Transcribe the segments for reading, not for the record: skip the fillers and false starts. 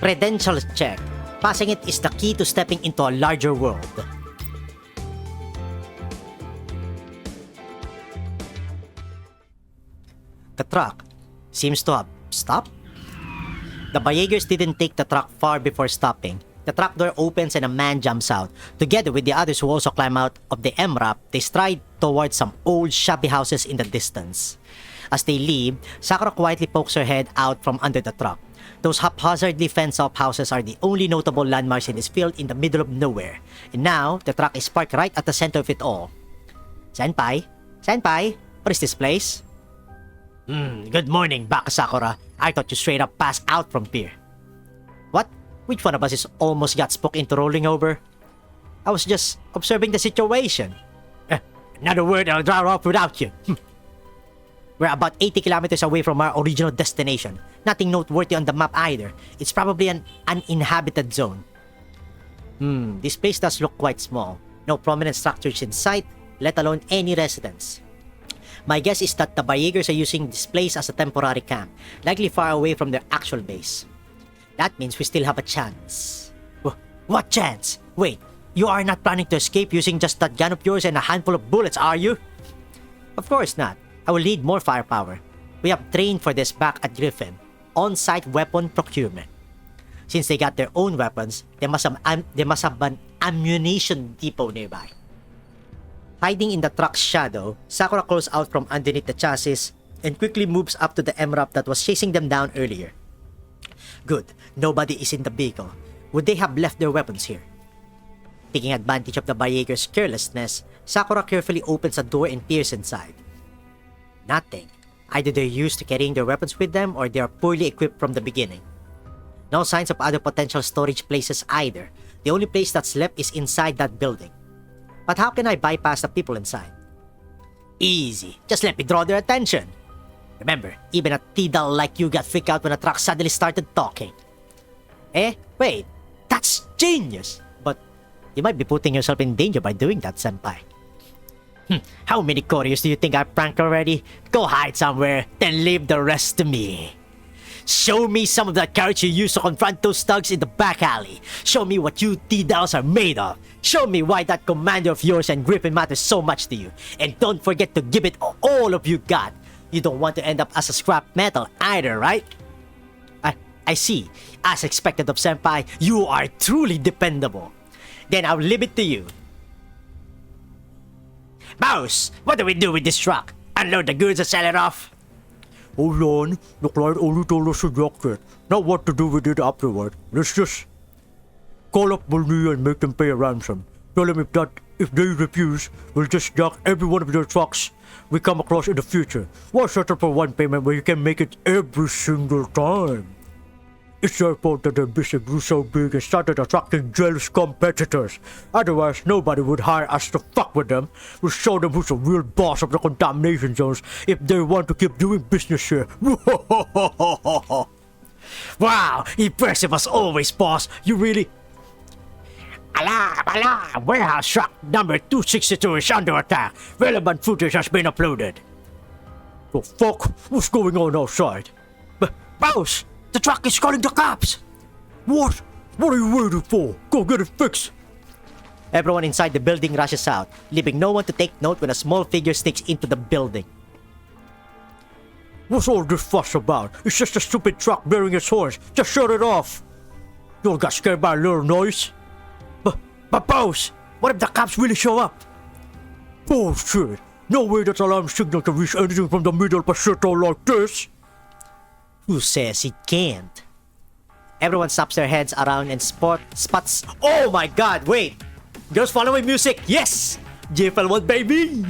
Credential check. Passing it is the key to stepping into a larger world. The truck seems to have stopped. The Bayagers didn't take the truck far before stopping. The truck door opens and a man jumps out. Together with the others who also climb out of the M-Ramp, they stride towards some old shabby houses in the distance. As they leave, Sakura quietly pokes her head out from under the truck. Those haphazardly fenced-off houses are the only notable landmarks in this field in the middle of nowhere. And now, the truck is parked right at the center of it all. Senpai? Senpai? What is this place? Good morning, Baka Sakura. I thought you straight up passed out from here. What? Which one of us is almost got spooked into rolling over? I was just observing the situation. Another word I'll draw off without you. We're about 80 kilometers away from our original destination. Nothing noteworthy on the map either. It's probably an uninhabited zone. This place does look quite small. No prominent structures in sight, let alone any residents. My guess is that the Bayagers are using this place as a temporary camp, likely far away from their actual base. That means we still have a chance. What chance? Wait, you are not planning to escape using just that gun of yours and a handful of bullets, are you? Of course not. I will need more firepower. We have trained for this back at Griffin. On-site weapon procurement. Since they got their own weapons, they must have an ammunition depot nearby. Hiding in the truck's shadow, Sakura crawls out from underneath the chassis and quickly moves up to the M-Ramp that was chasing them down earlier. Good, nobody is in the vehicle. Would they have left their weapons here? Taking advantage of the Bayagers' carelessness, Sakura carefully opens a door and peers inside. Nothing. Either they're used to carrying their weapons with them or they are poorly equipped from the beginning. No signs of other potential storage places either. The only place that's left is inside that building. But how can I bypass the people inside? Easy. Just let me draw their attention. Remember, even a T-Dal like you got freaked out when a truck suddenly started talking. Wait. That's genius. But you might be putting yourself in danger by doing that, senpai. How many couriers do you think I pranked already? Go hide somewhere, then leave the rest to me. Show me some of that courage you used to confront those thugs in the back alley. Show me what you T-Dals are made of. Show me why that commander of yours and Griffin matters so much to you. And don't forget to give it all of you got. You don't want to end up as a scrap metal either, right? I see. As expected of senpai, you are truly dependable. Then I'll leave it to you. Boss, what do we do with this truck? Unload the goods and sell it off? Hold on, the client only told us to dock it, not what to do with it afterward. Let's just call up Mulney and make them pay a ransom. Tell them if they refuse, we'll just dock every one of their trucks we come across in the future. Why settle for one payment when you can make it every single time? It's their fault that their business grew so big and started attracting jealous competitors. Otherwise, nobody would hire us to fuck with them. We'll show them who's the real boss of the contamination zones if they want to keep doing business here. Wow, impressive as always, boss. You really... Alarm! Warehouse truck number 262 is under attack. Relevant footage has been uploaded. The fuck? What's going on outside? Boss! The truck is calling the cops! What? What are you waiting for? Go get it fixed! Everyone inside the building rushes out, leaving no one to take note when a small figure sneaks into the building. What's all this fuss about? It's just a stupid truck bearing its horns. Just shut it off! You all got scared by a little noise? But boss, what if the cops really show up? Bullshit! No way that alarm signal can reach anything from the Middle Pacific like this! Who says it can't? Everyone stops their heads around and spots... Oh my god, wait! Girls following music, yes! GFL1 baby!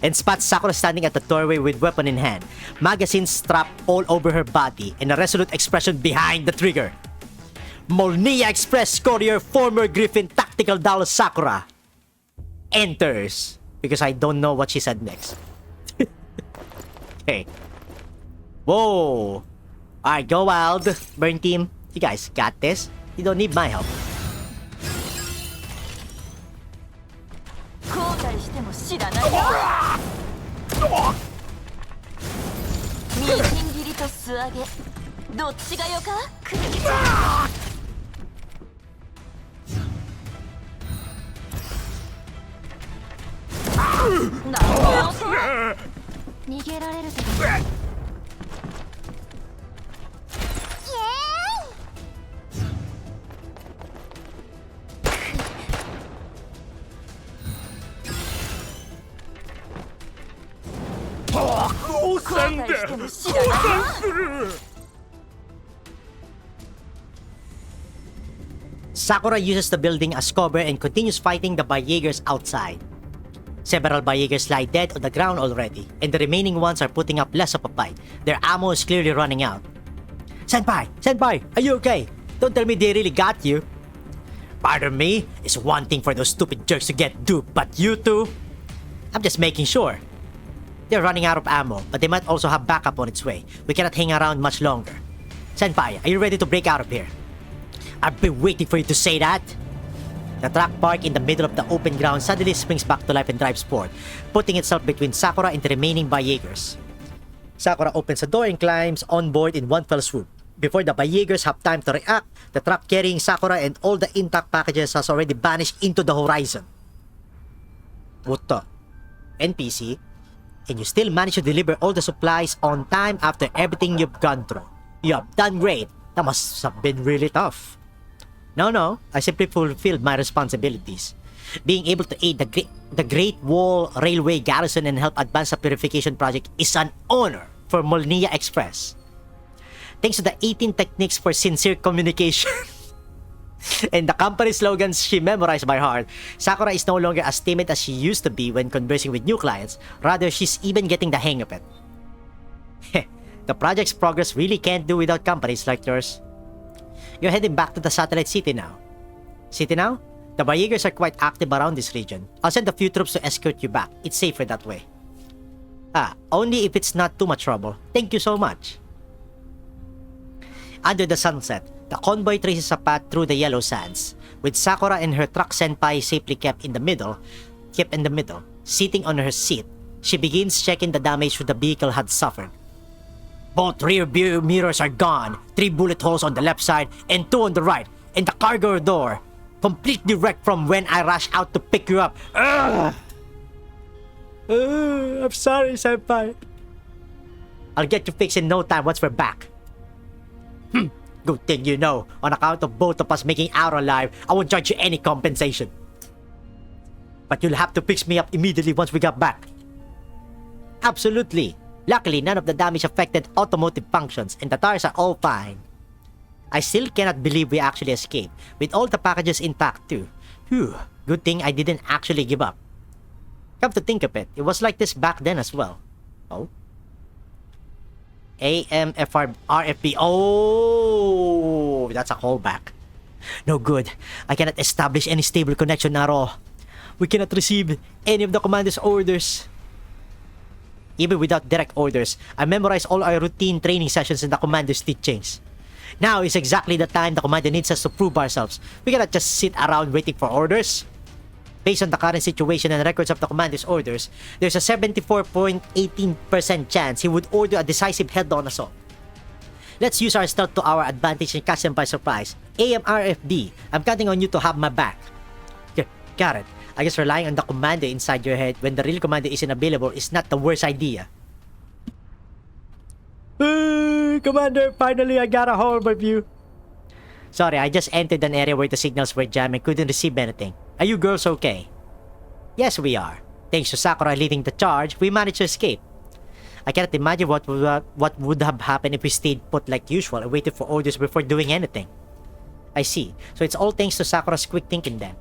And spots Sakura standing at the doorway with weapon in hand, magazine strapped all over her body, and a resolute expression behind the trigger. Molnia Express Courier former Griffin Tactical Doll Sakura enters. Because I don't know what she said next. Okay. Whoa. Alright, go wild, burn team. You guys got this. You don't need my help. どっちがよかくじけちゃうなんで遅い逃げられるけどイエーイ後悔しても知らないな Sakura uses the building as cover and continues fighting the Byaegers outside. Several Byaegers lie dead on the ground already, and the remaining ones are putting up less of a fight. Their ammo is clearly running out. Senpai! Senpai! Are you okay? Don't tell me they really got you. Pardon me, it's one thing for those stupid jerks to get duped, but you two? I'm just making sure. They're running out of ammo, but they might also have backup on its way. We cannot hang around much longer. Senpai, are you ready to break out of here? I've been waiting for you to say that. The truck parked in the middle of the open ground suddenly springs back to life and drives forward, putting itself between Sakura and the remaining Byaegers. Sakura opens the door and climbs on board in one fell swoop. Before the Byaegers have time to react, the truck carrying Sakura and all the intact packages has already vanished into the horizon. What the? NPC? And you still manage to deliver all the supplies on time after everything you've gone through. You have done great. That must have been really tough. No, I simply fulfilled my responsibilities. Being able to aid the Great Wall Railway garrison and help advance the purification project is an honor for Molnia Express. Thanks to the 18 techniques for sincere communication and the company slogans she memorized by heart, Sakura is no longer as timid as she used to be when conversing with new clients. Rather, she's even getting the hang of it. The project's progress really can't do without companies like yours. You're heading back to the satellite city now. City now? The Byaegers are quite active around this region. I'll send a few troops to escort you back. It's safer that way. Only if it's not too much trouble. Thank you so much. Under the sunset, the convoy traces a path through the yellow sands, with Sakura and her truck senpai safely kept in the middle. Sitting on her seat, she begins checking the damage the vehicle had suffered. Both rear view mirrors are gone, 3 bullet holes on the left side and 2 on the right, and the cargo door completely wrecked from when I rushed out to pick you up. I'm sorry, senpai. I'll get you fixed in no time once we're back. Good thing you know, on account of both of us making out alive, I won't charge you any compensation. But you'll have to fix me up immediately once we get back. Absolutely. Luckily, none of the damage affected automotive functions and the tires are all fine. I still cannot believe we actually escaped, with all the packages intact too. Phew, good thing I didn't actually give up. Come to think of it, it was like this back then as well. Oh? AMFR RFB. Oh, that's a callback. No good. I cannot establish any stable connection at all. We cannot receive any of the commander's orders. Even without direct orders, I memorized all our routine training sessions in the commander's teachings. Now is exactly the time the commander needs us to prove ourselves. We cannot just sit around waiting for orders. Based on the current situation and records of the commander's orders, there's a 74.18% chance he would order a decisive head-on assault. Let's use our stealth to our advantage and catch them by surprise. AMRFD, I'm counting on you to have my back. Got it. I guess relying on the commander inside your head when the real commander isn't available is not the worst idea. Commander, finally I got a hold of you. Sorry, I just entered an area where the signals were jammed and couldn't receive anything. Are you girls okay? Yes, we are. Thanks to Sakura leading the charge, we managed to escape. I cannot imagine what would have happened if we stayed put like usual and waited for orders before doing anything. I see. So it's all thanks to Sakura's quick thinking then.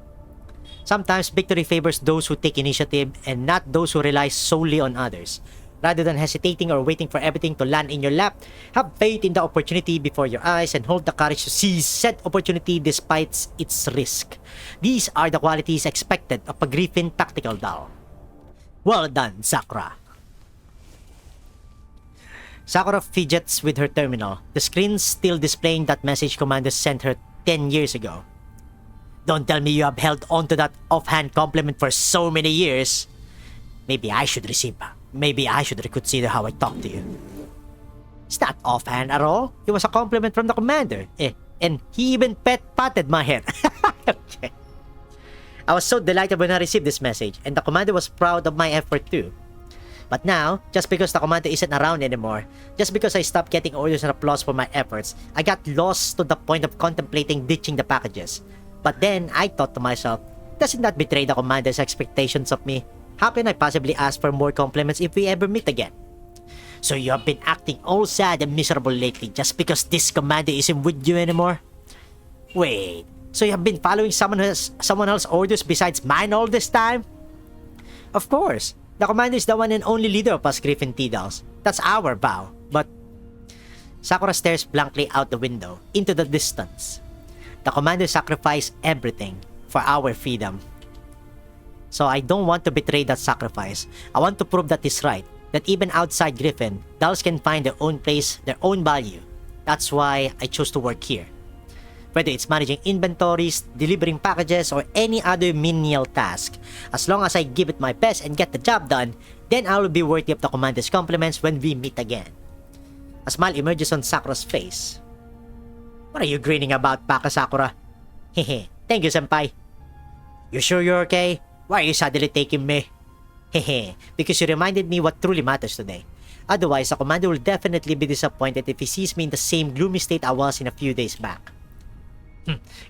Sometimes victory favors those who take initiative and not those who rely solely on others. Rather than hesitating or waiting for everything to land in your lap, have faith in the opportunity before your eyes and hold the courage to seize said opportunity despite its risk. These are the qualities expected of a Griffin tactical doll. Well done, Sakura. Sakura fidgets with her terminal, the screen still displaying that message Commander sent her 10 years ago. Don't tell me you have held on to that offhand compliment for so many years. Maybe I should reconsider how I talk to you. It's not offhand at all. It was a compliment from the commander. And he even patted my head. Okay. I was so delighted when I received this message, and the commander was proud of my effort too. But now, just because the commander isn't around anymore, just because I stopped getting orders and applause for my efforts, I got lost to the point of contemplating ditching the packages. But then, I thought to myself, doesn't that betray the commander's expectations of me? How can I possibly ask for more compliments if we ever meet again? So you have been acting all sad and miserable lately just because this commander isn't with you anymore? Wait, so you have been following someone else's orders besides mine all this time? Of course, the commander is the one and only leader of us Griffin T-Dolls. That's our vow, but... Sakura stares blankly out the window, into the distance. The commander sacrificed everything for our freedom. So I don't want to betray that sacrifice. I want to prove that he's right. That even outside Griffin, dolls can find their own place, their own value. That's why I chose to work here. Whether it's managing inventories, delivering packages, or any other menial task, as long as I give it my best and get the job done, then I will be worthy of the commander's compliments when we meet again. A smile emerges on Sakura's face. What are you grinning about, Baka Sakura? Hehe, thank you, senpai. You sure you're okay? Why are you suddenly taking me? Hehe, because you reminded me what truly matters today. Otherwise, the commander will definitely be disappointed if he sees me in the same gloomy state I was in a few days back.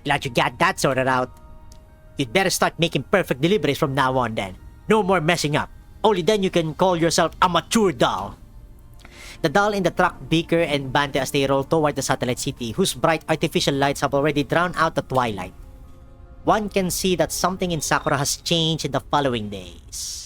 Glad you got that sorted out. You'd better start making perfect deliveries from now on then. No more messing up. Only then you can call yourself a mature doll. The doll in the truck bicker and bante as they roll toward the satellite city, whose bright artificial lights have already drowned out the twilight. One can see that something in Sakura has changed in the following days.